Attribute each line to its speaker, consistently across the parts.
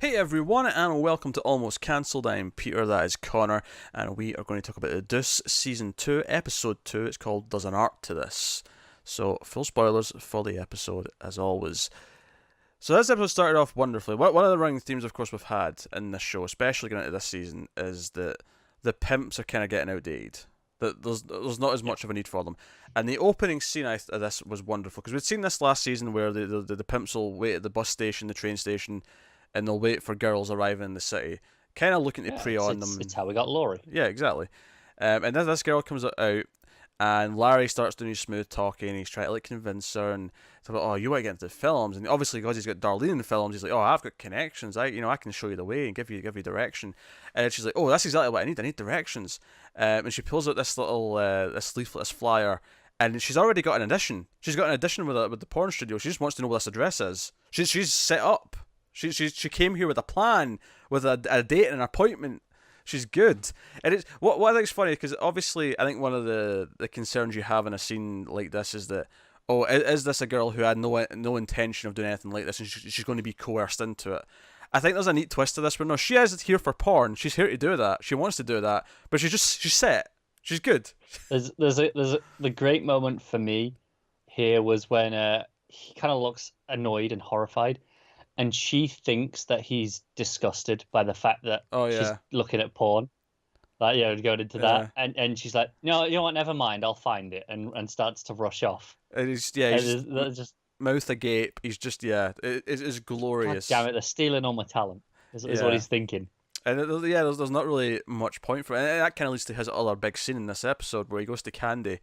Speaker 1: Hey everyone, and welcome to Almost Cancelled. I'm Peter, that is Connor, and we are going to talk about the Deuce Season 2, Episode 2. It's called There's an Art to This. So, full spoilers for the episode, as always. So, this episode started off wonderfully. One of the running themes, of course, we've had in this show, especially going into this season, is that the pimps are kind of getting outdated. That there's not as much of a need for them. And the opening scene of this was wonderful, because we'd seen this last season where the pimps will wait at the bus station, the train station, and they'll wait for girls arriving in the city, kind of looking to prey on them.
Speaker 2: It's how we got Laurie.
Speaker 1: Yeah, exactly. And then this girl comes out, and Larry starts doing his smooth talking, and he's trying to convince her, and it's like, oh, you want to get into films, and obviously because he's got Darlene in the films, he's like, oh, I've got connections, I can show you the way and give you direction, and she's like, oh, that's exactly what I need directions, and she pulls out this little this leaflet, this flyer, and she's already got an audition. She's got an audition with the porn studio. She just wants to know what this address is. She's set up. She came here with a plan, with a date and an appointment. She's good, and it's what I think is funny, because obviously I think one of the concerns you have in a scene like this is that, oh, is this a girl who had no intention of doing anything like this, and she's going to be coerced into it? I think there's a neat twist to this, where no, she is here for porn. She's here to do that. She wants to do that, but she's set. She's good.
Speaker 2: The great moment for me here was when he kind of looks annoyed and horrified. And she thinks that he's disgusted by the fact that she's looking at porn, like going into that, and she's like, no, you know what, never mind, I'll find it, and starts to rush off.
Speaker 1: He's just mouth agape. He's just it is glorious.
Speaker 2: God damn it, they're stealing all my talent. Is what he's thinking.
Speaker 1: And there's not really much point for it. And that kind of leads to his other big scene in this episode where he goes to Candy.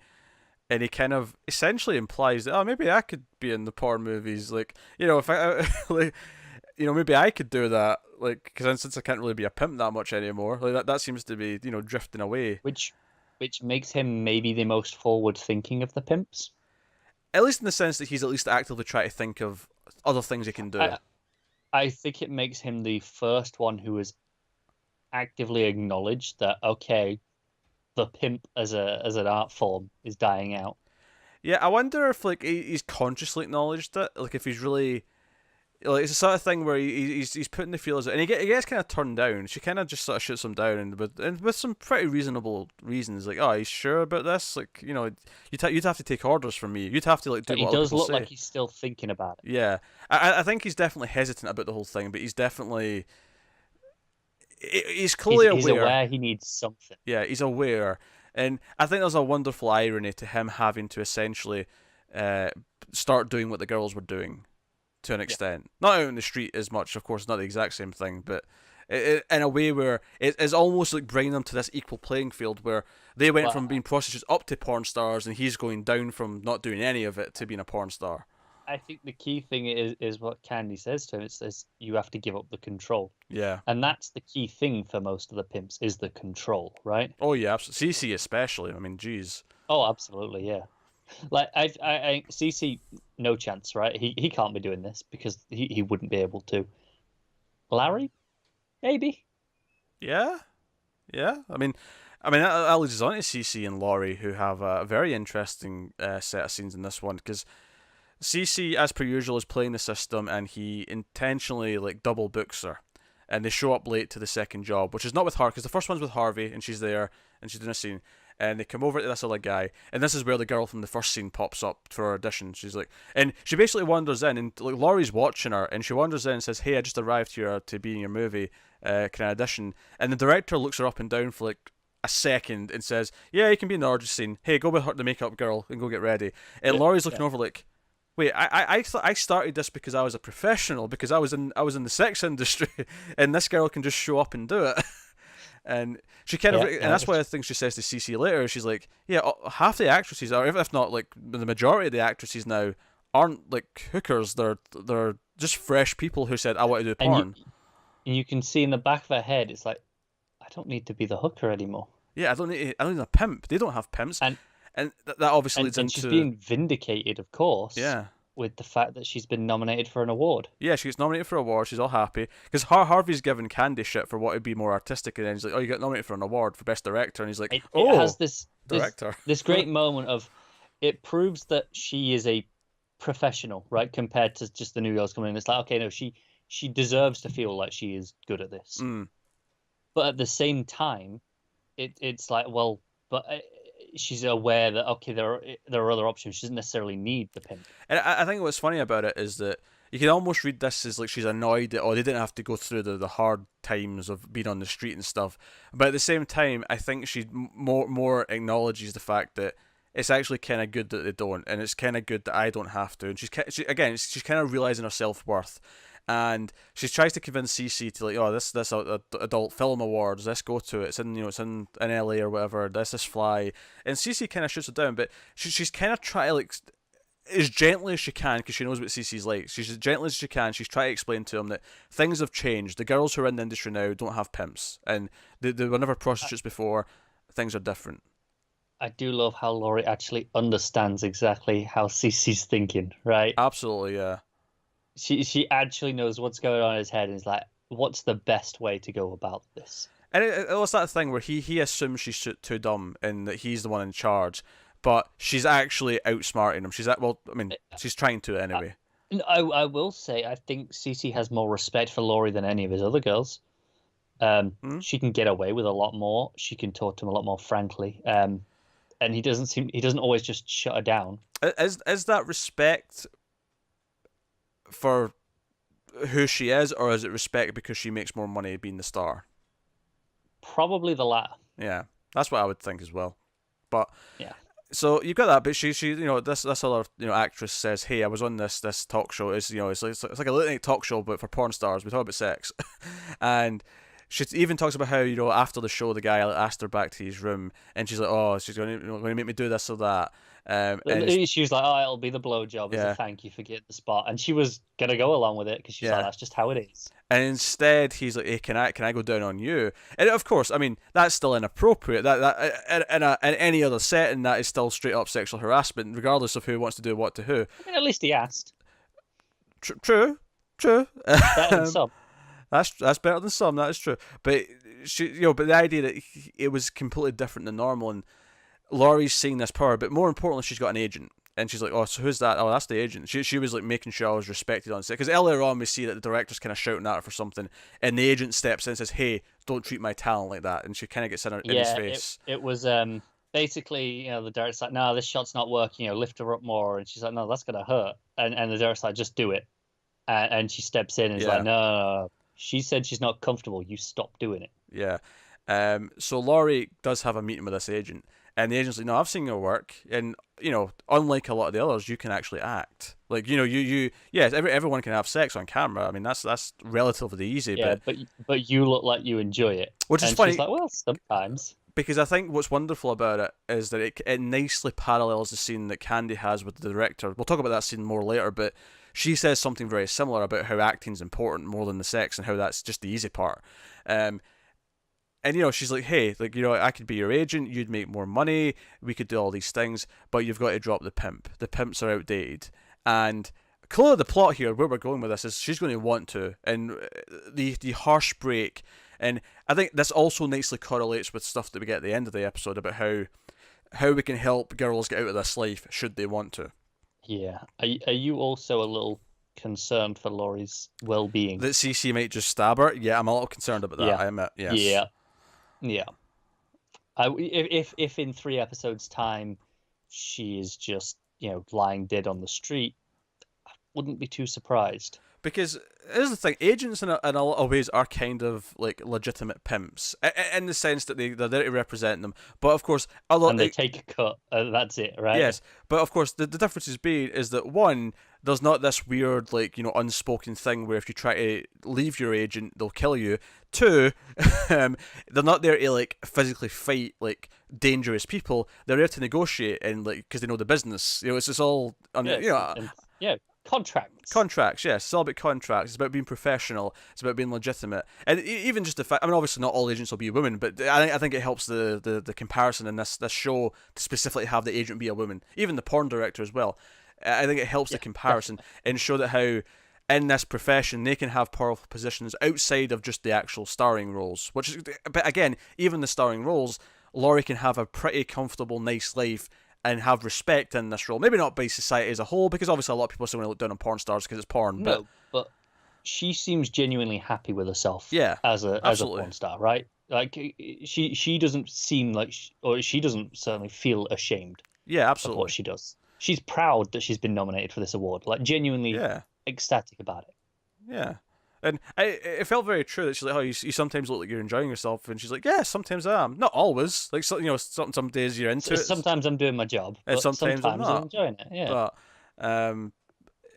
Speaker 1: And he kind of essentially implies that, oh, maybe I could be in the porn movies, if I, maybe I could do that, because since I can't really be a pimp that much anymore, that seems to be, drifting away.
Speaker 2: Which makes him maybe the most forward-thinking of the pimps.
Speaker 1: At least in the sense that he's at least actively trying to think of other things he can do.
Speaker 2: I think it makes him the first one who has actively acknowledged that, okay, the pimp as an art form is dying out.
Speaker 1: Yeah, I wonder if he's consciously acknowledged it, if he's really it's the sort of thing where he's putting the feelers out, and he gets kind of turned down. She kind of just sort of shoots him down, and with some pretty reasonable reasons, like, oh, are you sure about this? You'd have to take orders from me. You'd have to do what other people say.
Speaker 2: He does look like he's still thinking about it.
Speaker 1: Yeah, I think he's definitely hesitant about the whole thing, but he's definitely. He's clearly aware.
Speaker 2: He's aware he needs something.
Speaker 1: Yeah, he's aware. And I think there's a wonderful irony to him having to essentially start doing what the girls were doing to an extent. Yeah. Not out in the street as much, of course, not the exact same thing, but in a way where it's almost like bringing them to this equal playing field where they went from being prostitutes up to porn stars, and he's going down from not doing any of it to being a porn star.
Speaker 2: I think the key thing is what Candy says to him. It says you have to give up the control.
Speaker 1: Yeah.
Speaker 2: And that's the key thing for most of the pimps, is the control, right?
Speaker 1: Oh yeah, absolutely. CC especially. I mean, geez.
Speaker 2: Oh, absolutely, yeah. I CC, no chance, right? He can't be doing this because he wouldn't be able to. Larry, maybe.
Speaker 1: Yeah. I mean, that leads on to CC and Laurie, who have a very interesting set of scenes in this one, because CC, as per usual, is playing the system, and he intentionally double books her, and they show up late to the second job, which is not with her, because the first one's with Harvey, and she's there, and she's doing a scene, and they come over to this other guy, and this is where the girl from the first scene pops up for her audition. She's like, and she basically wanders in, and Laurie's watching her, and she wanders in and says, "Hey, I just arrived here to be in your movie. Can I audition?" And the director looks her up and down for a second and says, "Yeah, you can be in the orgy scene. Hey, go with her, the makeup girl, and go get ready." And Laurie's looking over wait, I thought I started this because I was a professional, because I was in the sex industry, and this girl can just show up and do it. And she kind of, and that's why I think she says to CC later, she's like, yeah, half the actresses are, if not the majority of the actresses now, aren't hookers. They're just fresh people who said, I want to do porn.
Speaker 2: And you can see in the back of her head, it's like, I don't need to be the hooker anymore.
Speaker 1: Yeah, I don't need a pimp. They don't have pimps. And that obviously leads into...
Speaker 2: she's being vindicated, of course.
Speaker 1: Yeah.
Speaker 2: With the fact that she's been nominated for an award.
Speaker 1: Yeah, she gets nominated for an award. She's all happy. Because Harvey's giving Candy shit for what would be more artistic. And then he's like, oh, you got nominated for an award for Best Director. And he's like,
Speaker 2: it has this
Speaker 1: director.
Speaker 2: This great moment of... It proves that she is a professional, right? Compared to just the new girls coming in. It's like, okay, no, she she deserves to feel like she is good at this.
Speaker 1: Mm.
Speaker 2: But at the same time, it's like, well, but she's aware that okay, there are other options. She doesn't necessarily need the pimp.
Speaker 1: And I think what's funny about it is that you can almost read this as like she's annoyed that, oh, they didn't have to go through the hard times of being on the street and stuff. But at the same time, I think she more acknowledges the fact that it's actually kind of good that they don't, and it's kind of good that I don't have to. And she's kind of realizing her self worth, and she tries to convince Cece to, like, oh, this adult film awards, let's go to it. It's in, it's in LA or whatever. This fly, and Cece kind of shoots it down, but she's kind of trying to, like, as gently as she can, because she knows what Cece's like. She's as gently as she can. She's trying to explain to him that things have changed. The girls who are in the industry now don't have pimps, and they were never prostitutes before. Things are different.
Speaker 2: I do love how Laurie actually understands exactly how Cece's thinking, right?
Speaker 1: Absolutely, yeah.
Speaker 2: She actually knows what's going on in his head and is like, what's the best way to go about this?
Speaker 1: And it was that thing where he assumes she's too dumb and that he's the one in charge, but she's actually outsmarting him. She's trying to anyway.
Speaker 2: I will say, I think Cece has more respect for Laurie than any of his other girls. She can get away with a lot more. She can talk to him a lot more frankly. And he doesn't always just shut her down.
Speaker 1: Is that respect for who she is, or is it respect because she makes more money being the star?
Speaker 2: Probably the latter.
Speaker 1: Yeah, that's what I would think as well. But
Speaker 2: yeah,
Speaker 1: so you've got that, but she this other actress says, hey, I was on this talk show. It's it's like a late night talk show, but for porn stars. We talk about sex, and she even talks about how after the show the guy asked her back to his room, and she's like, oh, she's going to make me do this or that.
Speaker 2: She was like, oh, it'll be the blowjob as a thank you for getting the spot, and she was gonna go along with it because she's like, that's just how it is.
Speaker 1: And instead, he's like, hey, can I go down on you? And of course, I mean, that's still inappropriate. That in any other setting, that is still straight up sexual harassment, regardless of who wants to do what to who.
Speaker 2: I mean, at least he asked.
Speaker 1: True.
Speaker 2: Better than some.
Speaker 1: That's better than some. That is true. But but the idea that it was completely different than normal, and Laurie's seeing this power, but more importantly, she's got an agent. And she's like, oh, so who's that? Oh, that's the agent. She was like making sure I was respected on set. Because earlier on, we see that the director's kind of shouting at her for something, and the agent steps in and says, hey, don't treat my talent like that. And she kind of gets in his face.
Speaker 2: It was basically, the director's like, no, this shot's not working, lift her up more. And she's like, no, that's going to hurt. And the director's like, just do it. And she steps in and is like, no. She said she's not comfortable. You stop doing it.
Speaker 1: Yeah. So Laurie does have a meeting with this agent. And the agent's like, no, I've seen your work, and unlike a lot of the others, you can actually act. Like, yes, everyone can have sex on camera. I mean, that's relatively easy.
Speaker 2: Yeah, but you look like you enjoy it,
Speaker 1: which is funny.
Speaker 2: She's like, well, sometimes.
Speaker 1: Because I think what's wonderful about it is that it nicely parallels the scene that Candy has with the director. We'll talk about that scene more later, but she says something very similar about how acting's important more than the sex, and how that's just the easy part. And she's like, hey, like, I could be your agent, you'd make more money, we could do all these things, but you've got to drop the pimp. The pimps are outdated. And clearly the plot here, where we're going with this, is she's going to want to. And the harsh break, and I think this also nicely correlates with stuff that we get at the end of the episode about how we can help girls get out of this life should they want to.
Speaker 2: Yeah. Are you also a little concerned for Laurie's well-being?
Speaker 1: That Cece might just stab her? Yeah, I'm a little concerned about that, I admit, yes.
Speaker 2: Yeah. If in 3 episodes' time she is just, lying dead on the street, I wouldn't be too surprised.
Speaker 1: Because here's the thing, agents in a lot of ways are kind of like legitimate pimps, in the sense that they're there to represent them. But of course,
Speaker 2: and they take a cut, that's it, right?
Speaker 1: Yes, but of course the difference is that one, there's not this weird unspoken thing where if you try to leave your agent, they'll kill you. Two, they're not there to physically fight dangerous people. They're there to negotiate and because they know the business. It's just all Contracts, yes. It's all about contracts. It's about being professional. It's about being legitimate. And even just the fact, I mean, obviously not all agents will be women, but I think it helps the comparison in this show to specifically have the agent be a woman. Even the porn director as well. I think it helps the comparison and show that how in this profession they can have powerful positions outside of just the actual starring roles. But again, even the starring roles, Laurie can have a pretty comfortable, nice life and have respect in this role. Maybe not by society as a whole, because obviously a lot of people still want to look down on porn stars because it's porn.
Speaker 2: No, but she seems genuinely happy with herself
Speaker 1: Yeah,
Speaker 2: as a
Speaker 1: absolutely.
Speaker 2: porn star, right? Like she doesn't seem like or she doesn't certainly feel ashamed
Speaker 1: Yeah,
Speaker 2: of what
Speaker 1: absolutely.
Speaker 2: she does. She's proud that she's been nominated for this award, like genuinely
Speaker 1: Yeah,
Speaker 2: ecstatic about it.
Speaker 1: yeah. And it felt very true that she's like, oh, you sometimes look like you're enjoying yourself, and she's like, yeah, sometimes I am. Not always. Like, so, some days you're into it,
Speaker 2: Sometimes I'm doing my job,
Speaker 1: and
Speaker 2: but
Speaker 1: sometimes I'm
Speaker 2: sometimes I'm
Speaker 1: not.
Speaker 2: enjoying it. Yeah,
Speaker 1: But um,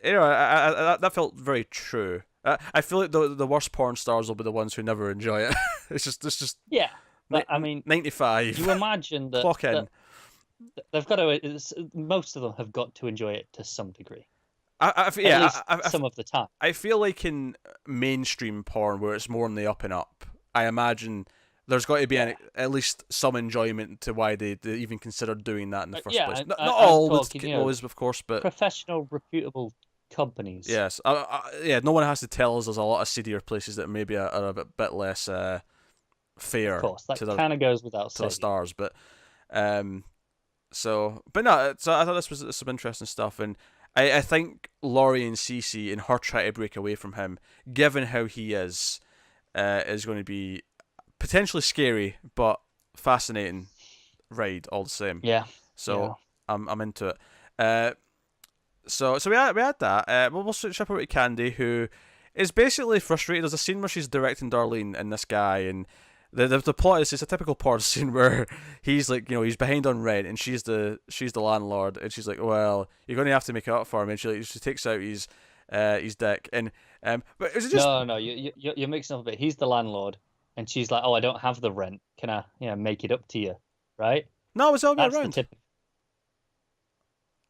Speaker 1: that felt very true. I feel like the worst porn stars will be the ones who never enjoy it. It's just
Speaker 2: yeah. But I mean,
Speaker 1: 95.
Speaker 2: you imagine that
Speaker 1: Clock in.
Speaker 2: they've got to. Most of them have got to enjoy it to some degree, at
Speaker 1: Yeah,
Speaker 2: least some of the time.
Speaker 1: I feel like in mainstream porn where it's more on the up and up, I imagine there's got to be
Speaker 2: Yeah,
Speaker 1: at least some enjoyment to why they even considered doing that in the first
Speaker 2: yeah.
Speaker 1: place. Not
Speaker 2: I'm
Speaker 1: all,
Speaker 2: talking,
Speaker 1: always, of course, but
Speaker 2: professional, reputable companies.
Speaker 1: yes. Yeah, no one has to tell us there's a lot of seedier places that maybe are a bit less
Speaker 2: Of
Speaker 1: fair
Speaker 2: course, that
Speaker 1: to
Speaker 2: kind of goes without
Speaker 1: the
Speaker 2: saying.
Speaker 1: stars, but um, but no, so I thought this was some interesting stuff, and I think Laurie and Cece and her trying to break away from him, given how he is going to be potentially scary but fascinating ride all the same.
Speaker 2: Yeah,
Speaker 1: So
Speaker 2: yeah.
Speaker 1: I'm into it. Uh, so we had that. We'll switch up over to Candy, who is basically frustrated. There's a scene where she's directing Darlene and this guy, and the plot is it's a typical porn scene where he's like, he's behind on rent, and she's the landlord, and she's like, well, you're going to have to make it up for him, and she takes out his dick, and but is it just
Speaker 2: No, no, you're mixing up a bit. He's the landlord, and she's like, "Oh, I don't have the rent. Can I, make it up to you?" Right?
Speaker 1: no? It's all the way
Speaker 2: That's the
Speaker 1: around.
Speaker 2: tip.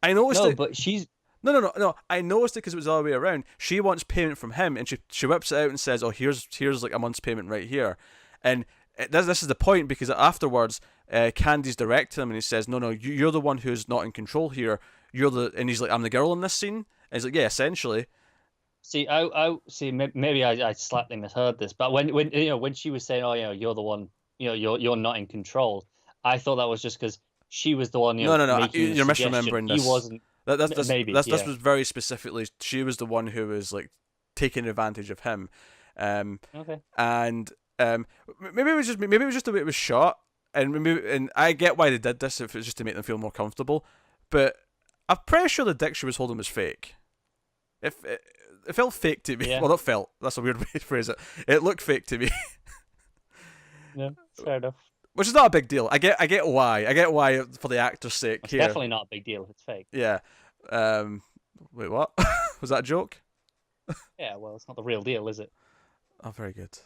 Speaker 1: I noticed
Speaker 2: No,
Speaker 1: it.
Speaker 2: but she's
Speaker 1: No. I noticed it because it was all the way around. She wants payment from him, and she whips it out and says, "Oh, here's like a month's payment right here," and this is the point because afterwards, Candy's directing him, and he says, "No, you're the one who's not in control here. And he's like, "I'm the girl in this scene," and he's like, "Yeah, essentially."
Speaker 2: see. I see. Maybe I slightly misheard this, but when she was saying, "Oh, you're the one. You're not in control," I thought that was just because she was the one,
Speaker 1: No.
Speaker 2: making the
Speaker 1: You're
Speaker 2: suggestion.
Speaker 1: misremembering
Speaker 2: He
Speaker 1: this.
Speaker 2: wasn't.
Speaker 1: That's
Speaker 2: Maybe,
Speaker 1: this
Speaker 2: yeah.
Speaker 1: was very specifically. She was the one who was like taking advantage of him, um,
Speaker 2: Okay.
Speaker 1: and maybe it was just the way it was shot, and I get why they did this if it's just to make them feel more comfortable, but I'm pretty sure the dick she was holding was fake. If it felt fake to me.
Speaker 2: Yeah.
Speaker 1: Well, not felt. That's a weird way to phrase it. It looked fake to me,
Speaker 2: Yeah. Fair enough.
Speaker 1: which is not a big deal. I get why. I get why for the actor's sake
Speaker 2: It's
Speaker 1: here.
Speaker 2: definitely not a big deal if it's fake.
Speaker 1: Yeah. Wait, what? Was that a joke?
Speaker 2: Yeah. Well, it's not the real deal, is it?
Speaker 1: Oh, very good.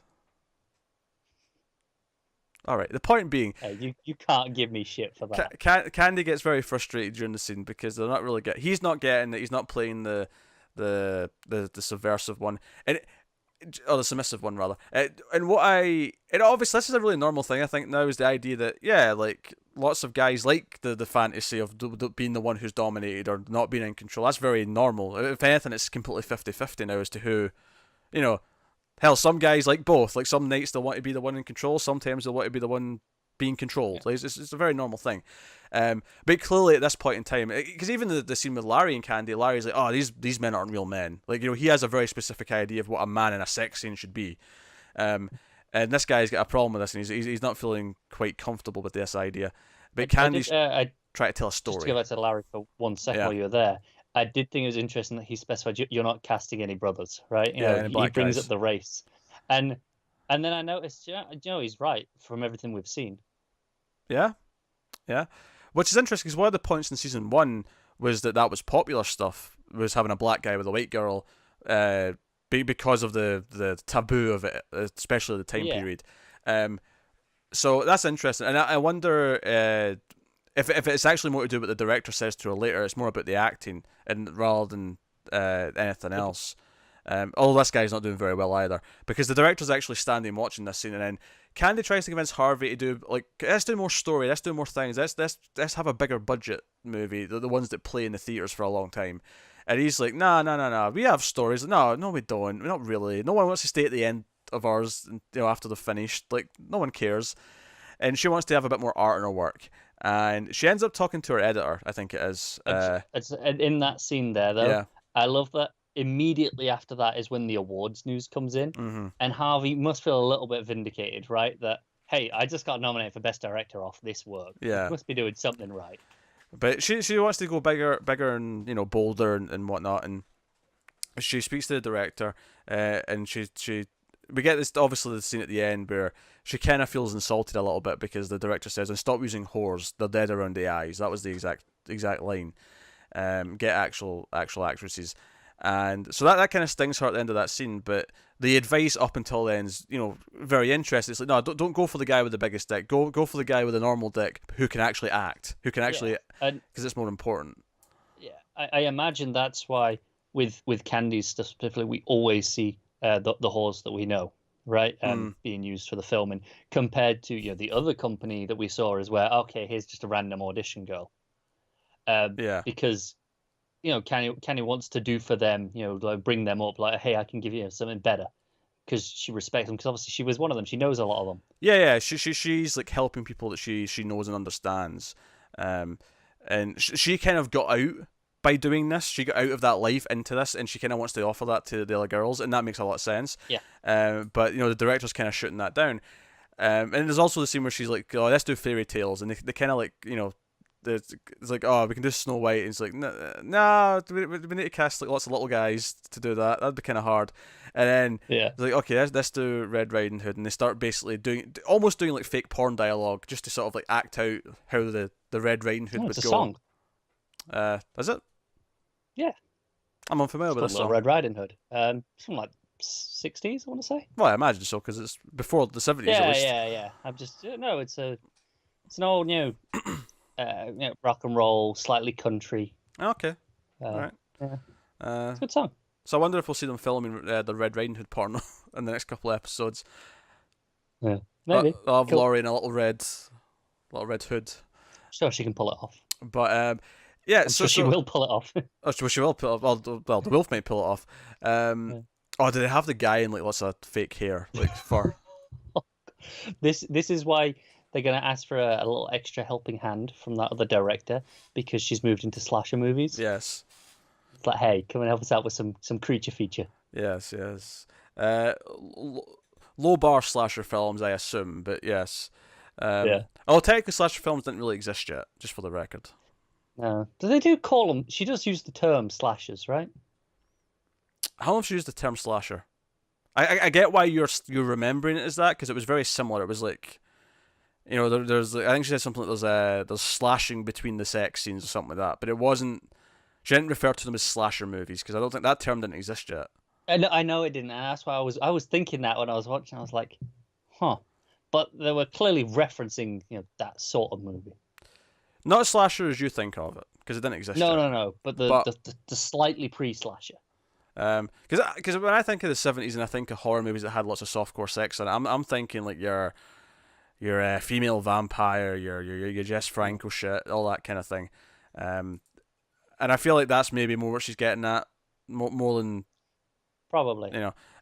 Speaker 1: All right. The point being,
Speaker 2: You can't give me shit for that.
Speaker 1: Candy gets very frustrated during the scene because they're not really he's not getting it. He's not playing the subversive one, or the submissive one rather. And obviously this is a really normal thing I think now is the idea that like lots of guys like the fantasy of being the one who's dominated or not being in control. That's very normal. If anything, it's completely 50-50 now as to who, you know. Hell, some guys like both. Like some nights they want to be the one in control. Sometimes they want to be the one being controlled.
Speaker 2: Yeah.
Speaker 1: Like, it's a very normal thing. But clearly at this point in time, because even the scene with Larry and Candy, Larry's like, oh, these men aren't real men. Like, he has a very specific idea of what a man in a sex scene should be. And this guy's got a problem with this, and he's not feeling quite comfortable with this idea. But Candy's
Speaker 2: I
Speaker 1: trying to tell a
Speaker 2: just to
Speaker 1: story.
Speaker 2: go back to Larry for 1 second
Speaker 1: Yeah.
Speaker 2: while you were there. I did think it was interesting that he specified you're not casting any brothers, right?
Speaker 1: Any
Speaker 2: He
Speaker 1: black
Speaker 2: brings
Speaker 1: guys.
Speaker 2: up the race, and then I noticed, he's right from everything we've seen.
Speaker 1: Yeah. Which is interesting because one of the points in season 1 was that was popular stuff, was having a black guy with a white girl, because of the taboo of it, especially the time
Speaker 2: Yeah.
Speaker 1: period. So that's interesting, and I wonder if it's actually more to do with what the director says to her later. It's more about the acting and rather than anything else. Although this guy's not doing very well either, because the director's actually standing watching this scene, and then Candy tries to convince Harvey to do let's do more story, let's do more things, let's have a bigger budget movie, the ones that play in the theaters for a long time, and he's like, nah, we have stories, no, we don't, not really, no one wants to stay at the end of ours, after they're finished, like no one cares, and she wants to have a bit more art in her work, and she ends up talking to her editor, I think it is,
Speaker 2: It's in that scene there though.
Speaker 1: yeah,
Speaker 2: I love that immediately after that is when the awards news comes in,
Speaker 1: Mm-hmm.
Speaker 2: and Harvey must feel a little bit vindicated, right? That hey, I just got nominated for best director off this work. I
Speaker 1: Yeah.
Speaker 2: must be doing something right.
Speaker 1: But she wants to go bigger and bolder and whatnot, and she speaks to the director, and she we get this obviously the scene at the end where she kind of feels insulted a little bit because the director says, "And stop using whores. They're dead around the eyes." That was the exact line. Get actual actresses, and so that kind of stings her at the end of that scene. But the advice up until then is very interesting. It's like, no, don't go for the guy with the biggest dick. Go for the guy with a normal dick who can actually act, who can actually, because it's more important.
Speaker 2: Yeah, I imagine that's why with Candy's stuff specifically, we always see the whores that we know, right, being used for the filming, compared to the other company that we saw is where okay, here's just a random audition girl,
Speaker 1: Yeah.
Speaker 2: because Candy wants to do for them, like bring them up, like hey, I can give you something better, because she respects them, because obviously she was one of them, she knows a lot of them.
Speaker 1: Yeah. She's like helping people that she knows and understands, and she kind of got out by doing this. She got out of that life into this, and she kind of wants to offer that to the other girls, and that makes a lot of sense.
Speaker 2: Yeah.
Speaker 1: But the director's kind of shooting that down. And there's also the scene where she's like, "Oh, let's do fairy tales," and they kind of like it's like, "Oh, we can do Snow White," and it's like, "No, we need to cast like lots of little guys to do that. That'd be kind of hard." And then it's like, "Okay, let's do Red Riding Hood," and they start basically almost doing like fake porn dialogue just to sort of like act out how the Red Riding Hood would
Speaker 2: it's a
Speaker 1: go.
Speaker 2: song.
Speaker 1: Is it?
Speaker 2: Yeah.
Speaker 1: I'm unfamiliar with this
Speaker 2: Little
Speaker 1: song.
Speaker 2: Red Riding Hood. Something like 60s, I want to say.
Speaker 1: Well, I imagine so because it's before the 70s
Speaker 2: Yeah,
Speaker 1: at least.
Speaker 2: yeah. I'm just no. It's an old rock and roll, slightly country.
Speaker 1: Okay. All right.
Speaker 2: Yeah. It's a good song.
Speaker 1: So I wonder if we'll see them filming the Red Riding Hood porno in the next couple of episodes.
Speaker 2: Yeah, maybe.
Speaker 1: I'll have Laurie in a little red hood.
Speaker 2: Sure, she can pull it off.
Speaker 1: But yeah,
Speaker 2: I'm sure she will pull it off.
Speaker 1: Oh, she will pull it off. Well, the wolf might pull it off. Oh, do they have the guy in like lots of fake hair, like fur?
Speaker 2: This is why they're gonna ask for a little extra helping hand from that other director, because she's moved into slasher movies.
Speaker 1: Yes.
Speaker 2: It's like, hey, come and help us out with some creature feature.
Speaker 1: Yes. Low bar slasher films, I assume, but yes.
Speaker 2: Yeah.
Speaker 1: Oh, technically, slasher films didn't really exist yet, just for the record.
Speaker 2: No. Do they call them? She does use the term slashers, right?
Speaker 1: How long have you used the term slasher? I get why you're remembering it as that, because it was very similar. It was like, there's I think she said something like there's slashing between the sex scenes or something like that, but it wasn't. She didn't refer to them as slasher movies because I don't think that term didn't exist yet.
Speaker 2: I know it didn't, and that's why I was thinking that when I was watching. I was like, huh. But they were clearly referencing that sort of movie.
Speaker 1: Not as slasher as you think of it, because it didn't exist yet.
Speaker 2: No. But the slightly pre-slasher.
Speaker 1: Because when I think of the 70s and I think of horror movies that had lots of softcore sex in it, I'm thinking like your female vampire, your Jess Franco shit, all that kind of thing. And I feel like that's maybe more what she's getting at, more than
Speaker 2: probably.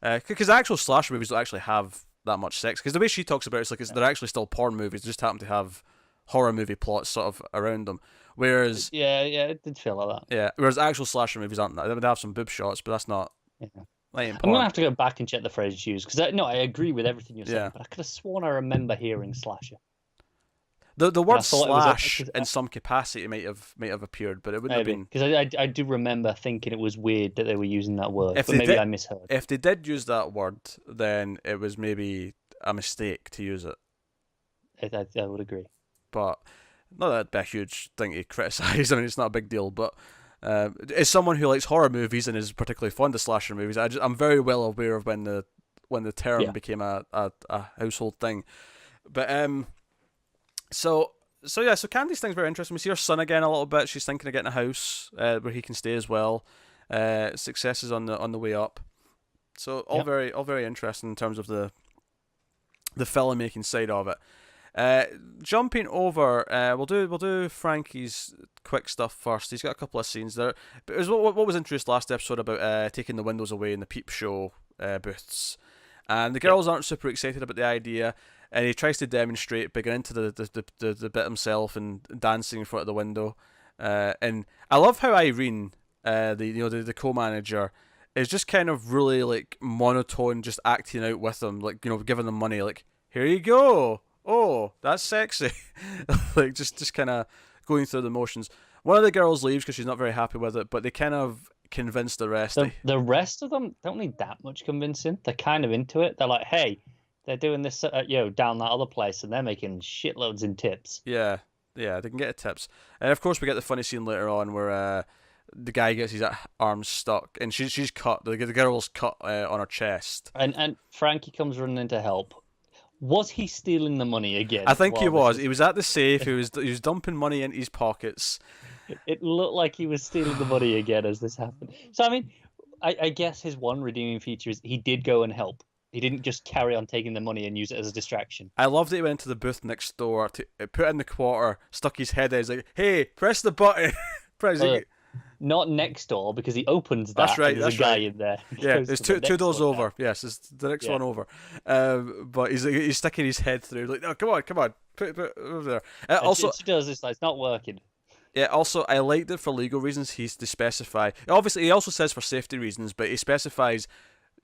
Speaker 1: Because actual slasher movies don't actually have that much sex. Because the way she talks about it's like they're actually still porn movies. They just happen to have horror movie plots sort of around them. Whereas
Speaker 2: it did feel like that.
Speaker 1: Yeah, whereas actual slasher movies aren't that. They would have some boob shots, but that's not.
Speaker 2: Yeah.
Speaker 1: I'm
Speaker 2: gonna have to go back and check the phrase used, because I agree with everything you're saying,
Speaker 1: Yeah.
Speaker 2: but I could have sworn I remember hearing slasher.
Speaker 1: The word
Speaker 2: thought
Speaker 1: slash
Speaker 2: it was
Speaker 1: in some capacity might have appeared, but it wouldn't have been.
Speaker 2: Because I do remember thinking it was weird that they were using that word,
Speaker 1: If
Speaker 2: but
Speaker 1: they
Speaker 2: maybe
Speaker 1: did-
Speaker 2: I misheard.
Speaker 1: If they did use that word, then it was maybe a mistake to use it.
Speaker 2: I would agree.
Speaker 1: But not that it'd be a huge thing to criticise. I mean, it's not a big deal. But as someone who likes horror movies and is particularly fond of slasher movies, I'm very well aware of when the term became a household thing. But so Candy's thing's very interesting. We see her son again a little bit. She's thinking of getting a house where he can stay as well. Success is on the way up. So all very interesting in terms of the filmmaking side of it. Jumping over, we'll do Frankie's quick stuff first. He's got a couple of scenes there. But it was what was introduced last episode about taking the windows away in the peep show booths, and the girls aren't super excited about the idea. And he tries to demonstrate, but getting into the bit himself and dancing in front of the window. And I love how Irene, the co-manager, is just kind of really like monotone, just acting out with them, like giving them money, like here you go, oh that's sexy, like just kind of going through the motions. One of the girls leaves because she's not very happy with it, but they kind of convince the rest.
Speaker 2: The rest of them don't need that much convincing. They're kind of into it. They're like, hey, they're doing this, down that other place, and they're making shitloads in tips.
Speaker 1: Yeah, yeah, they can get tips, and of course we get the funny scene later on where the guy gets his arms stuck, and she's cut. The girl's cut on her chest,
Speaker 2: and Frankie comes running in to help. Was he stealing the money again?
Speaker 1: I think he was. He was at the safe. He was dumping money into his pockets.
Speaker 2: It looked like he was stealing the money again as this happened. So I mean, I guess his one redeeming feature is he did go and help. He didn't just carry on taking the money and use it as a distraction.
Speaker 1: I loved that he went to the booth next door, to put in the quarter, stuck his head in. He's like, "Hey, press the button." Press it.
Speaker 2: Not next door, because he opens that.
Speaker 1: That's right.
Speaker 2: And there's a guy in there.
Speaker 1: Yeah, it's two doors over. Down. Yes, it's the next one over. But he's sticking his head through. Like, no, come on, put it over there. Also,
Speaker 2: she does this. Like, it's not working.
Speaker 1: Yeah, also, I liked it for legal reasons. He's to specify. Obviously, he also says for safety reasons, but he specifies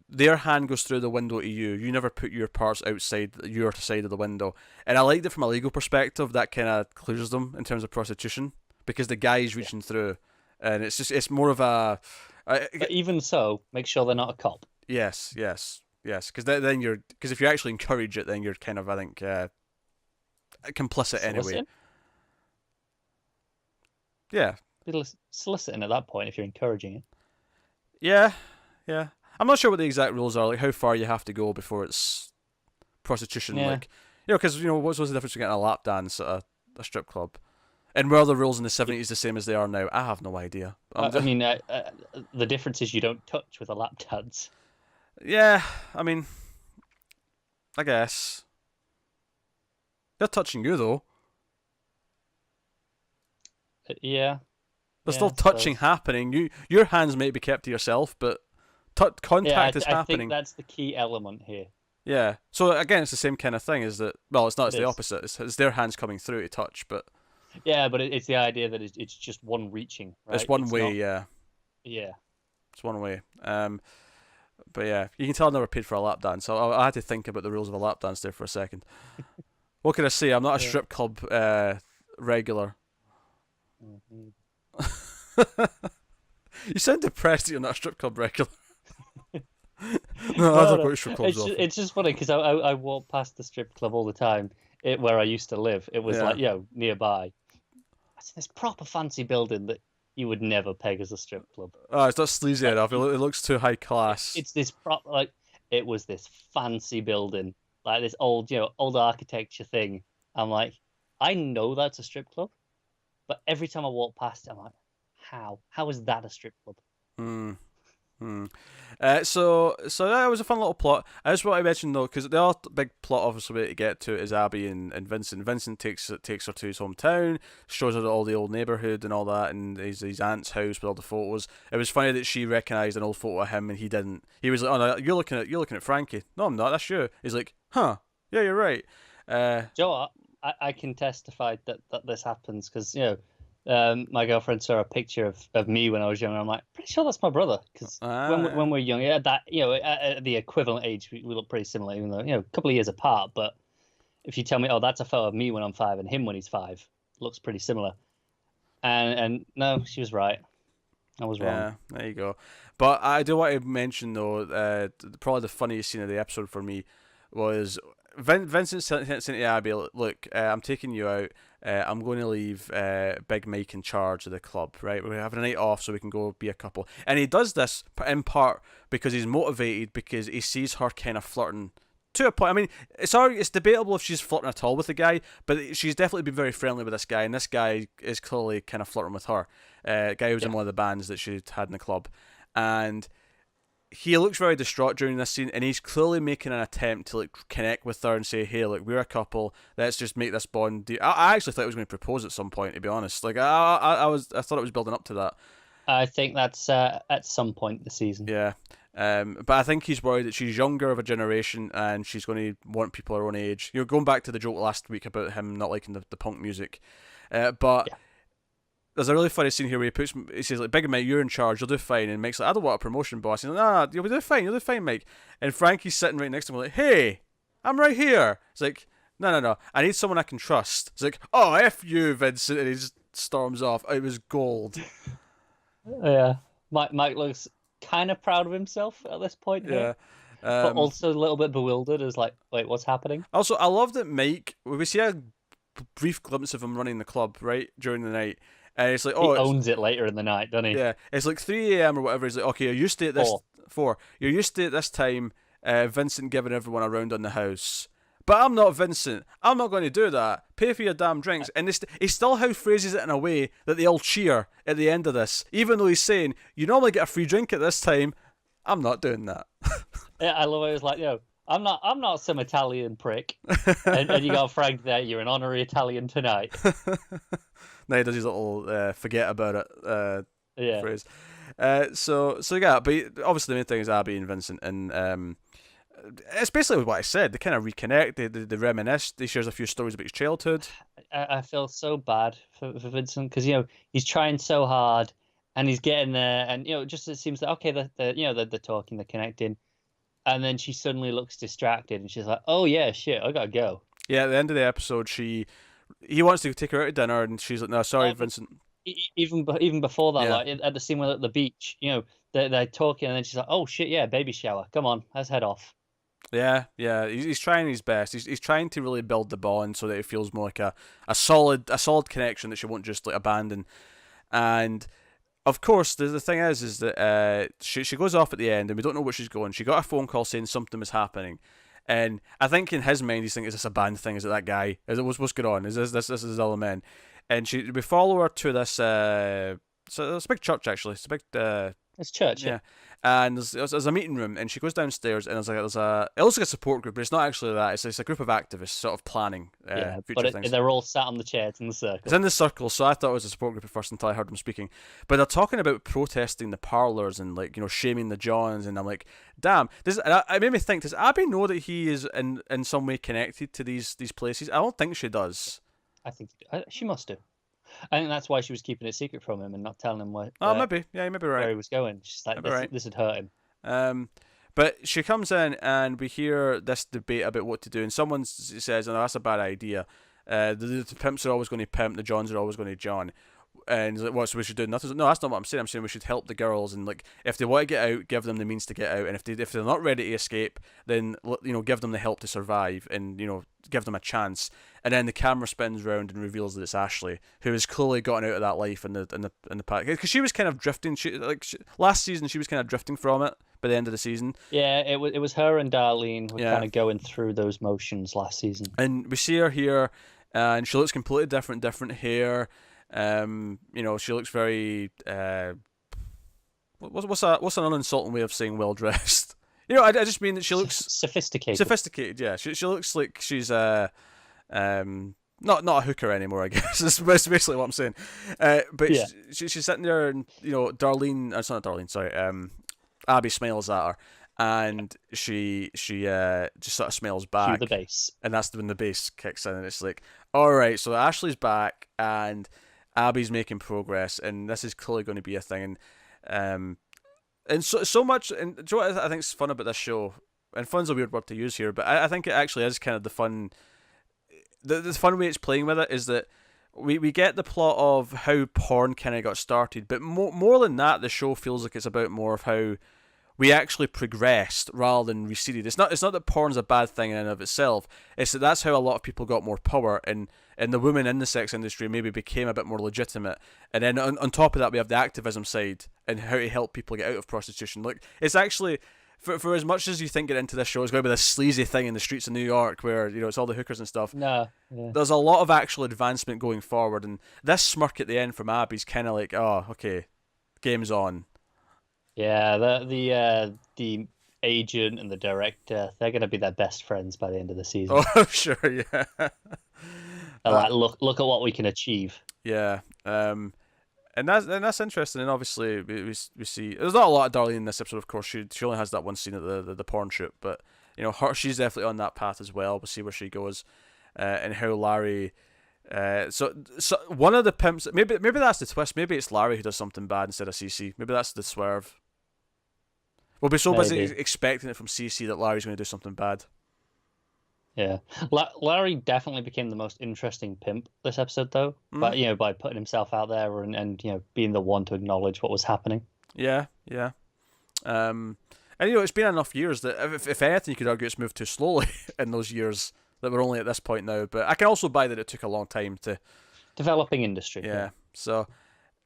Speaker 1: their hand goes through the window to you. You never put your parts outside your side of the window. And I liked it from a legal perspective. That kind of clears them in terms of prostitution because the guy is reaching through, and it's more of a.
Speaker 2: But even so, make sure they're not a cop.
Speaker 1: Yes. Because then because if you actually encourage it, then you're kind of, I think, complicit anyway. Yeah.
Speaker 2: Soliciting at that point if you're encouraging it.
Speaker 1: Yeah. I'm not sure what the exact rules are, like how far you have to go before it's prostitution. Yeah. Like, because what's the difference between getting a lap dance at a strip club, and were the rules in the 70s the same as they are now? I have no idea.
Speaker 2: I mean, the difference is you don't touch with a lap dance.
Speaker 1: Yeah, I mean, I guess they're touching you though.
Speaker 2: Yeah.
Speaker 1: There's still touching happening. Your hands may be kept to yourself, but contact is happening. I think
Speaker 2: that's the key element here.
Speaker 1: Yeah. So again, it's the same kind of thing. Is that it's not? It's the opposite. It's their hands coming through to touch, but.
Speaker 2: Yeah, but it's the idea that it's just one reaching. Right?
Speaker 1: It's one way. Yeah.
Speaker 2: Yeah.
Speaker 1: It's one way. But yeah, you can tell I never paid for a lap dance. So I had to think about the rules of a lap dance there for a second. What can I say? I'm not a strip club regular. Mm-hmm. You sound depressed that you're not a strip club regular. No, I don't go to strip clubs often.
Speaker 2: It's just funny because I walk past the strip club all the time where I used to live. It was nearby. It's this proper fancy building that you would never peg as a strip club.
Speaker 1: Oh, it's not sleazy enough. It looks too high class.
Speaker 2: It's this it was this fancy building, like this old architecture thing. I'm like, I know that's a strip club, but every time I walk past it, I'm like, how is that a strip club?
Speaker 1: So that was a fun little plot. I just want to mention though, because the other big plot obviously way to get to it is Abby and Vincent. Vincent takes her to his hometown, shows her all the old neighborhood and all that, and his aunt's house with all the photos. It was funny that she recognized an old photo of him and he didn't. He was like, "Oh no, you're looking at Frankie." "No, I'm not. That's you." He's like, "Huh? Yeah, you're right."
Speaker 2: Joe, I can testify that this happens because my girlfriend saw a picture of me when I was young, and I'm like, pretty sure that's my brother. Because when we're young, at the equivalent age, we look pretty similar, even though a couple of years apart. But if you tell me, oh, that's a photo of me when I'm 5 and him when he's 5, it looks pretty similar. And no, she was right. I was wrong.
Speaker 1: Yeah, there you go. But I do want to mention though, probably the funniest scene of the episode for me was Vincent saying to Abby, "Look, I'm taking you out. I'm going to leave Big Mike in charge of the club, right? We're having a night off so we can go be a couple." And he does this in part because he's motivated, because he sees her kind of flirting to a point. I mean, it's debatable if she's flirting at all with the guy, but she's definitely been very friendly with this guy, and this guy is clearly kind of flirting with her. Guy who was in one of the bands that she had in the club. And he looks very distraught during this scene, and he's clearly making an attempt to connect with her and say, "Hey, look, we're a couple. Let's just make this bond." I actually thought he was going to propose at some point, to be honest. Like I thought it was building up to that.
Speaker 2: I think that's at some point this season.
Speaker 1: Yeah, but I think he's worried that she's younger of a generation and she's going to want people her own age. Going back to the joke last week about him not liking the punk music, but. Yeah. there's a really funny scene here where he says like, "Big Mike, you're in charge. You'll do fine." And Mike's like, "I don't want a promotion, boss." He's like, "No, you'll do fine. You'll do fine, Mike." And Frankie's sitting right next to him like, "Hey, I'm right here." It's like, no. I need someone I can trust. It's like, "Oh, F you, Vincent," and he just storms off. It was gold.
Speaker 2: Yeah, Mike looks kind of proud of himself at this point
Speaker 1: Yeah.
Speaker 2: here, but also a little bit bewildered as like, wait, what's happening?
Speaker 1: Also, I love that Mike. We see a brief glimpse of him running the club right during the night, and it's like,
Speaker 2: he owns it later in the night, doesn't he?
Speaker 1: Yeah, it's like 3 a.m. or whatever. He's like, "Okay, you're used to it this 4. You're used to it this time." Vincent giving everyone a round on the house. But I'm not Vincent. I'm not going to do that. Pay for your damn drinks. And he still how phrases it in a way that they all cheer at the end of this. Even though he's saying, you normally get a free drink at this time. I'm not doing that.
Speaker 2: Yeah, I love it. It's like, I'm not some Italian prick. and you got Frank there, you're an honorary Italian tonight.
Speaker 1: Now he does his little forget about it phrase. So yeah, but obviously the main thing is Abby and Vincent, and it's basically what I said. They kind of reconnect. They reminisce. They shares a few stories about his childhood.
Speaker 2: I feel so bad for Vincent because he's trying so hard and he's getting there, and just it seems that okay, they're talking, they're connecting, and then she suddenly looks distracted and she's like, oh yeah, shit, I gotta go.
Speaker 1: Yeah, at the end of the episode, he wants to take her out to dinner, and she's like, no, sorry, Vincent.
Speaker 2: Even before that, like at the scene where at the beach, they're talking, and then she's like, oh shit, yeah, baby shower, come on, let's head off.
Speaker 1: Yeah, he's trying his best. He's trying to really build the bond so that it feels more like a solid connection that she won't just like abandon. And of course, the thing is that she goes off at the end, and we don't know where she's going. She got a phone call saying something was happening, and I think in his mind he's thinking, is this a band thing? Is it that guy? Is it what's going on? Is this is other men? And we follow her to this. So it's a big church actually. It's a big.
Speaker 2: It's church, yeah.
Speaker 1: And there's a meeting room, and she goes downstairs, and it looks like a support group, but it's not actually that. It's a group of activists sort of planning future things.
Speaker 2: They're all sat on the chairs in the circle.
Speaker 1: It's in the circle, so I thought it was a support group at first until I heard them speaking. But they're talking about protesting the parlours and shaming the Johns, and I'm like, damn. It made me think: does Abby know that he is in some way connected to these places? I don't think she does.
Speaker 2: I think she must do. I think that's why she was keeping it secret from him and not telling him where.
Speaker 1: Maybe. Yeah, you may be right.
Speaker 2: Where he was going. She's like, this would hurt him.
Speaker 1: But she comes in, and we hear this debate about what to do, and someone says, "Oh, that's a bad idea. The pimps are always going to pimp, the Johns are always going to John." And he's like, "What? So we should do nothing?" No, that's not what I'm saying. I'm saying we should help the girls, and if they want to get out, give them the means to get out, and if they're not ready to escape, then give them the help to survive, and give them a chance. And then the camera spins round and reveals that it's Ashley, who has clearly gotten out of that life in the past, because she was kind of drifting. Last season she was kind of drifting from it by the end of the season.
Speaker 2: Yeah, it was her and Darlene were kind of going through those motions last season.
Speaker 1: And we see her here, and she looks completely different hair. She looks very what's an uninsulting way of saying well dressed? I just mean that she looks
Speaker 2: sophisticated.
Speaker 1: Yeah, she looks like she's not a hooker anymore, I guess. That's basically what I'm saying. But yeah. She's sitting there, and Darlene. It's not Darlene. Sorry. Abby smiles at her, and she just sort of smiles back.
Speaker 2: Cue the bass,
Speaker 1: and that's when the bass kicks in, and it's like, all right, so Ashley's back, and Abby's making progress, and this is clearly going to be a thing, and so much. And do you know what I think is fun about this show? And fun's a weird word to use here, but I think it actually is kind of the fun. The fun way it's playing with it is that we get the plot of how porn kind of got started, but more than that, the show feels like it's about more of how we actually progressed rather than receded. It's not that porn's a bad thing in and of itself. It's that's how a lot of people got more power, and the women in the sex industry maybe became a bit more legitimate. And then on top of that, we have the activism side and how to help people get out of prostitution. Like, it's actually, for as much as you think getting into this show is going to be this sleazy thing in the streets of New York where it's all the hookers and stuff.
Speaker 2: No, yeah.
Speaker 1: There's a lot of actual advancement going forward, and this smirk at the end from Abby's kind of like, oh, okay, game's on.
Speaker 2: Yeah, the agent and the director, they're going to be their best friends by the end of the season.
Speaker 1: Oh, sure, yeah.
Speaker 2: Like, look at what we can achieve.
Speaker 1: Yeah, and that's interesting. And obviously, we see there's not a lot of Darlene in this episode. Of course, she only has that one scene at the porn shoot, but she's definitely on that path as well. We'll see where she goes, and how Larry So one of the pimps, maybe that's the twist. Maybe it's Larry who does something bad instead of CC. Maybe that's the swerve. We'll be so busy
Speaker 2: Maybe.
Speaker 1: expecting it from CC that Larry's going to do something bad.
Speaker 2: Yeah, Larry definitely became the most interesting pimp this episode, though.
Speaker 1: Mm?
Speaker 2: But by putting himself out there and being the one to acknowledge what was happening.
Speaker 1: Yeah, yeah. And it's been enough years that if anything, you could argue it's moved too slowly in those years that we're only at this point now. But I can also buy that it took a long time to
Speaker 2: Developing industry.
Speaker 1: Yeah. So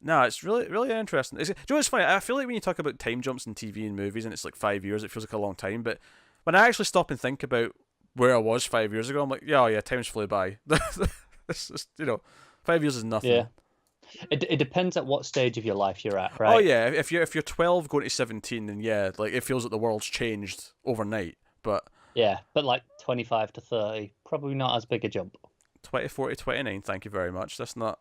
Speaker 1: no, it's really really interesting. Do you know what's funny? I feel like when you talk about time jumps in TV and movies, and it's like 5 years, it feels like a long time. But when I actually stop and think about where I was 5 years ago, I'm like, yeah, time's flew by. It's just, 5 years is nothing.
Speaker 2: Yeah. It depends at what stage of your life you're at, right?
Speaker 1: Oh yeah, if you're 12 going to 17, then yeah, like it feels like the world's changed overnight. But
Speaker 2: Yeah, but like 25 to 30, probably not as big a jump.
Speaker 1: 20, 40, 29, thank you very much. That's not.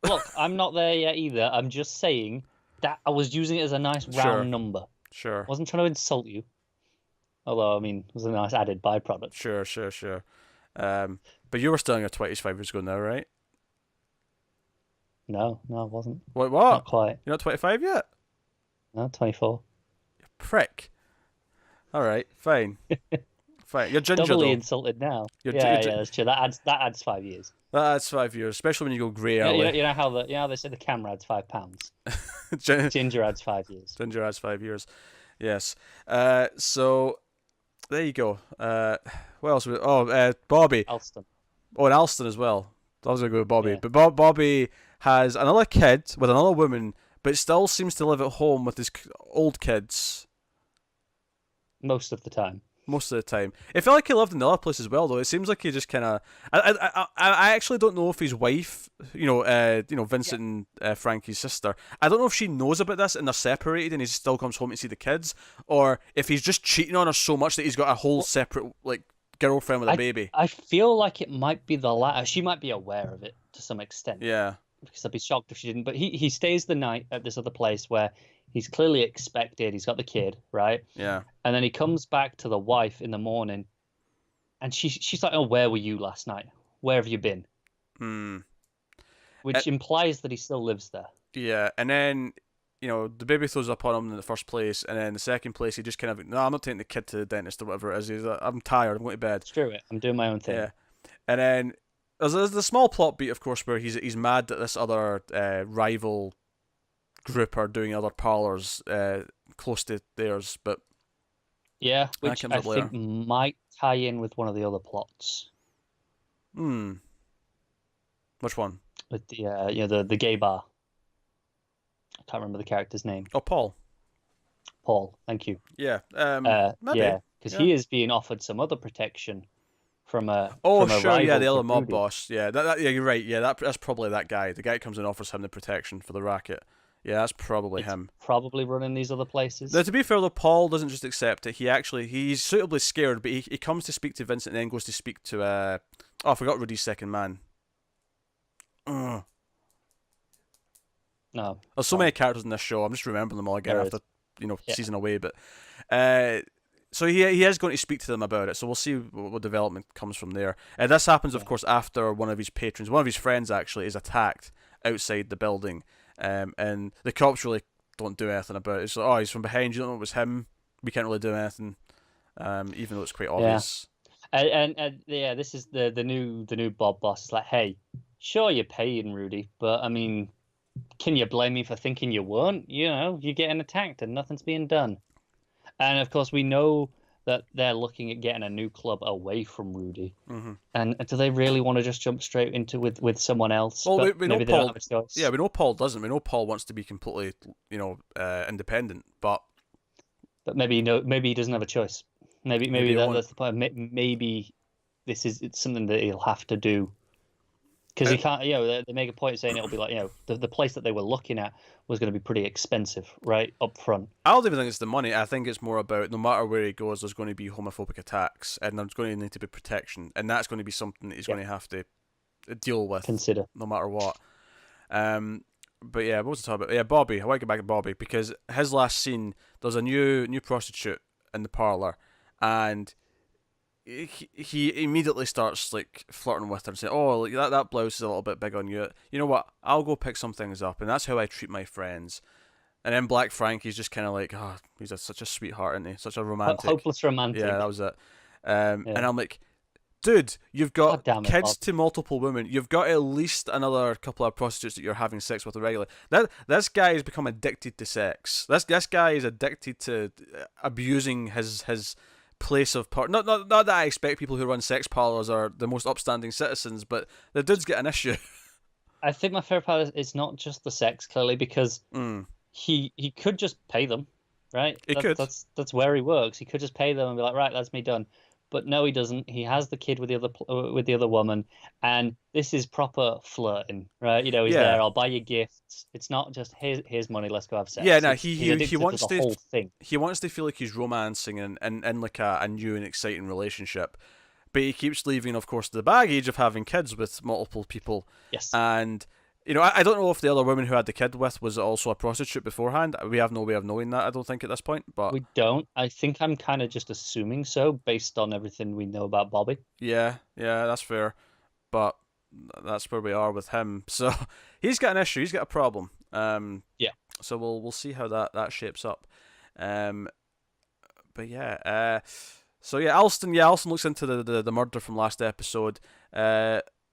Speaker 2: Look, I'm not there yet either. I'm just saying that I was using it as a nice round number.
Speaker 1: Sure.
Speaker 2: I wasn't trying to insult you. Although, I mean, it was a nice added byproduct.
Speaker 1: Sure. But you were still in your 20s 5 years ago now, right?
Speaker 2: No, I wasn't.
Speaker 1: What?
Speaker 2: Not quite.
Speaker 1: You're not 25 yet?
Speaker 2: No, 24.
Speaker 1: You prick. All right, fine. Fine. You're ginger,
Speaker 2: Doubly
Speaker 1: though.
Speaker 2: insulted now.
Speaker 1: You're
Speaker 2: yeah, that's true. That adds 5 years.
Speaker 1: That's 5 years, especially when you go grey early.
Speaker 2: You know how they say the camera adds 5 pounds. Ginger adds 5 years.
Speaker 1: Ginger adds 5 years. Yes. So there you go. What else? Bobby.
Speaker 2: Alston.
Speaker 1: Oh, and Alston as well. I was gonna go with Bobby,
Speaker 2: Yeah.
Speaker 1: but Bobby has another kid with another woman, but still seems to live at home with his old kids
Speaker 2: Most of the time.
Speaker 1: most of the time. It felt like he lived in the other place as well, though. It seems like he just kind of. I actually don't know if his wife, Vincent and Frankie's sister. I don't know if she knows about this and they're separated and he still comes home to see the kids, or if he's just cheating on her so much that he's got a whole separate girlfriend with a baby.
Speaker 2: I feel like it might be the latter. She might be aware of it to some extent.
Speaker 1: Yeah.
Speaker 2: Because I'd be shocked if she didn't. But he stays the night at this other place where he's clearly expected. He's got the kid, right?
Speaker 1: Yeah.
Speaker 2: And then he comes back to the wife in the morning, and she's like, "Oh, where were you last night? Where have you been?" Which implies that he still lives there.
Speaker 1: Yeah, and then the baby throws up on him in the first place, and then in the second place he just kind of, no, I'm not taking the kid to the dentist or whatever it is. He's like, I'm tired. I'm going to bed.
Speaker 2: Screw it. I'm doing my own thing.
Speaker 1: Yeah, and then there's the small plot beat, of course, where he's mad that this other rival group are doing other parlors close to theirs, but
Speaker 2: yeah, which I think might tie in with one of the other plots.
Speaker 1: Which one?
Speaker 2: With the gay bar. I can't remember the character's name.
Speaker 1: Oh, Paul.
Speaker 2: Paul, thank you.
Speaker 1: Yeah. Maybe.
Speaker 2: Yeah, because he is being offered some other protection from a.
Speaker 1: Oh,
Speaker 2: from a
Speaker 1: sure. Yeah, the
Speaker 2: rival
Speaker 1: other mob
Speaker 2: Rudy.
Speaker 1: boss. Yeah, yeah, you're right. Yeah, that's probably that guy. The guy comes and offers him the protection for the racket. Yeah, that's probably him.
Speaker 2: Probably running these other places.
Speaker 1: Now, to be fair though, Paul doesn't just accept it. He's suitably scared, but he comes to speak to Vincent and then goes to speak to I forgot Rudy's second man.
Speaker 2: No.
Speaker 1: There's so many characters in this show. I'm just remembering them all again after season away. But so he is going to speak to them about it. So we'll see what development comes from there. This happens, of course, after one of his patrons, one of his friends actually, is attacked outside the building. And the cops really don't do anything about it. It's like, oh, he's from behind. You don't know it was him. We can't really do anything, even though it's quite obvious.
Speaker 2: And this is the new Bob boss. It's like, hey, sure you're paying Rudy, but I mean, can you blame me for thinking you weren't? You're getting attacked and nothing's being done. And of course, we know that they're looking at getting a new club away from Rudy.
Speaker 1: Mm-hmm.
Speaker 2: And do they really want to just jump straight into with someone else?
Speaker 1: Well,
Speaker 2: but
Speaker 1: we know
Speaker 2: maybe they
Speaker 1: Paul.
Speaker 2: don't have a choice.
Speaker 1: Yeah, we know Paul doesn't. We know Paul wants to be completely, independent. But
Speaker 2: maybe he doesn't have a choice. Maybe that's the point. Maybe it's something that he'll have to do. Because he can't, they make a point of saying it'll be like, the place that they were looking at was going to be pretty expensive, right, up front.
Speaker 1: I don't even think it's the money. I think it's more about no matter where he goes, there's going to be homophobic attacks, and there's going to need to be protection, and that's going to be something that he's going to have to deal with,
Speaker 2: consider,
Speaker 1: no matter what. But yeah, what was I talking about? Yeah, Bobby. I want to get back to Bobby because his last scene, there's a new prostitute in the parlor, and he immediately starts like flirting with her and saying, "Oh, like that blouse is a little bit big on you. You know what? I'll go pick some things up, and that's how I treat my friends." And then Black Frankie's just kind of like, "Oh, such a sweetheart, isn't he? Such a romantic."
Speaker 2: Hopeless
Speaker 1: Yeah, that
Speaker 2: romantic.
Speaker 1: was it.
Speaker 2: Yeah.
Speaker 1: And I'm like, dude, you've got
Speaker 2: God damn it,
Speaker 1: kids
Speaker 2: Bob.
Speaker 1: to multiple women. You've got at least another couple of prostitutes that you're having sex with regularly. This guy has become addicted to sex. This guy is addicted to abusing his place of power. Not that I expect people who run sex parlors are the most upstanding citizens, but the dude's got an issue.
Speaker 2: I think my favorite part is it's not just the sex, clearly, because
Speaker 1: Mm,
Speaker 2: he could just pay them, right?
Speaker 1: he could.
Speaker 2: That's where he works. He could just pay them and be like, right, that's me done. But no, he doesn't. He has the kid with the other woman, and this is proper flirting, right? He's
Speaker 1: Yeah.
Speaker 2: there. I'll buy you gifts. It's not just here's money. Let's go have
Speaker 1: Yeah,
Speaker 2: sex.
Speaker 1: no,
Speaker 2: He's
Speaker 1: he
Speaker 2: addicted to
Speaker 1: wants
Speaker 2: the
Speaker 1: to
Speaker 2: whole thing.
Speaker 1: he wants to feel like he's romancing and like a new and exciting relationship. But he keeps leaving, of course, the baggage of having kids with multiple people.
Speaker 2: Yes.
Speaker 1: And, I don't know if the other woman who had the kid with was also a prostitute beforehand. We have no way of knowing that, I don't think, at this point. But
Speaker 2: We don't. I think I'm kind of just assuming so based on everything we know about Bobby.
Speaker 1: yeah, that's fair. But that's where we are with him. So he's got an issue. He's got a problem.
Speaker 2: Yeah.
Speaker 1: So we'll see how that shapes up. Um, but yeah. So yeah, Alston looks into the murder from last episode.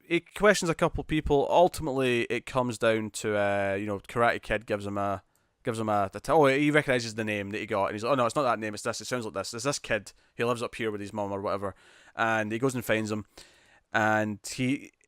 Speaker 1: He questions a couple people. Ultimately, it comes down to Karate Kid gives him a he recognizes the name that he got, and he's like, oh no, it's not that name, it's this. It sounds like this. It's this kid. He lives up here with his mum or whatever, and he goes and finds him, and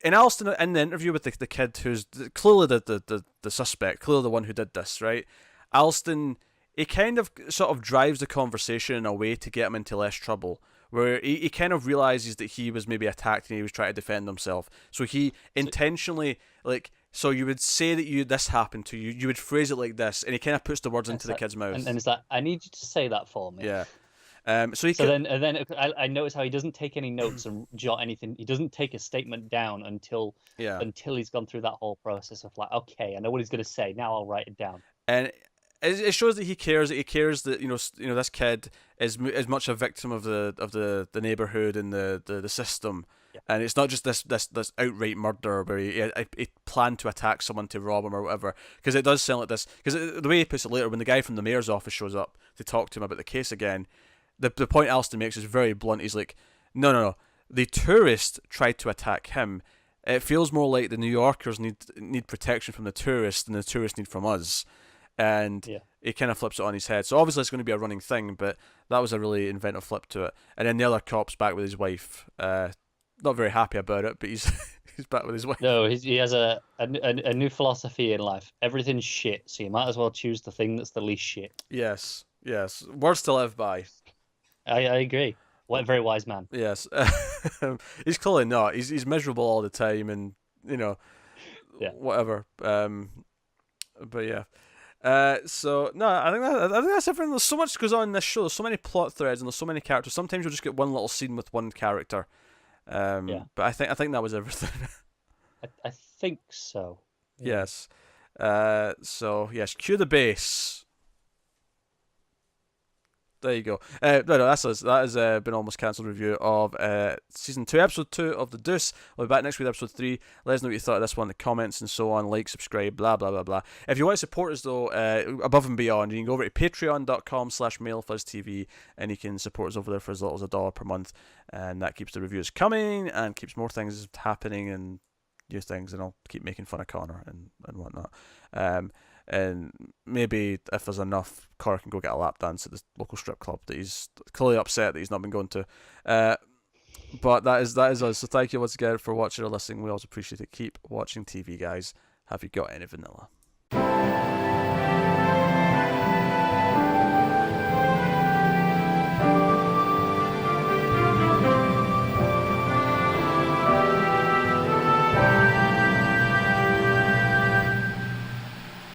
Speaker 1: Alston in the interview with the kid who's clearly the suspect, clearly the one who did this, right? Alston, he kind of sort of drives the conversation in a way to get him into less trouble, where he kind of realizes that he was maybe attacked and he was trying to defend himself. So he intentionally, like, so you would say that this happened to you, you would phrase it like this, and he kind of puts the words into the kid's mouth.
Speaker 2: And it's like, I need you to say that for me.
Speaker 1: Yeah.
Speaker 2: Then I notice how he doesn't take any notes and jot anything. He doesn't take a statement down until he's gone through that whole process of like, okay, I know what he's going to say. Now I'll write it down.
Speaker 1: And it shows that he cares. That he cares that this kid is much a victim of the neighborhood and the system, and it's not just this outright murder where he planned to attack someone to rob him or whatever. Because it does sound like this. Because the way he puts it later, when the guy from the mayor's office shows up to talk to him about the case again, the point Alston makes is very blunt. He's like, no, the tourist tried to attack him. It feels more like the New Yorkers need protection from the tourists than the tourists need from us. And he kind of flips it on his head. So obviously it's going to be a running thing, but that was a really inventive flip to it. And then the other cop's back with his wife. Not very happy about it, but he's he's back with his wife.
Speaker 2: No, he has a new philosophy in life. Everything's shit, so you might as well choose the thing that's the least shit.
Speaker 1: Yes. Words to live by.
Speaker 2: I agree. What a very wise man.
Speaker 1: Yes. He's clearly not. He's miserable all the time, and whatever. But yeah. So no, I think that's everything. There's so much goes on in this show. There's so many plot threads and there's so many characters. Sometimes you'll just get one little scene with one character. But I think that was everything.
Speaker 2: I think so.
Speaker 1: Yeah. Yes. So yes, cue the bass. There you go. No, that's us. That has been almost cancelled review of season 2, episode 2 of the Deuce. We'll be back next week, episode 3. Let us know what you thought of this one in the comments and so on. Like, subscribe, blah blah blah blah. If you want to support us though, above and beyond, you can go over to patreon.com/mailfuzztv and you can support us over there for as little as $1 per month, and that keeps the reviews coming and keeps more things happening and new things, and I'll keep making fun of Connor and whatnot. And maybe if there's enough, Connor can go get a lap dance at the local strip club that he's clearly upset that he's not been going to. But that is us. So thank you once again for watching or listening. We always appreciate it. Keep watching TV, guys. Have you got any vanilla?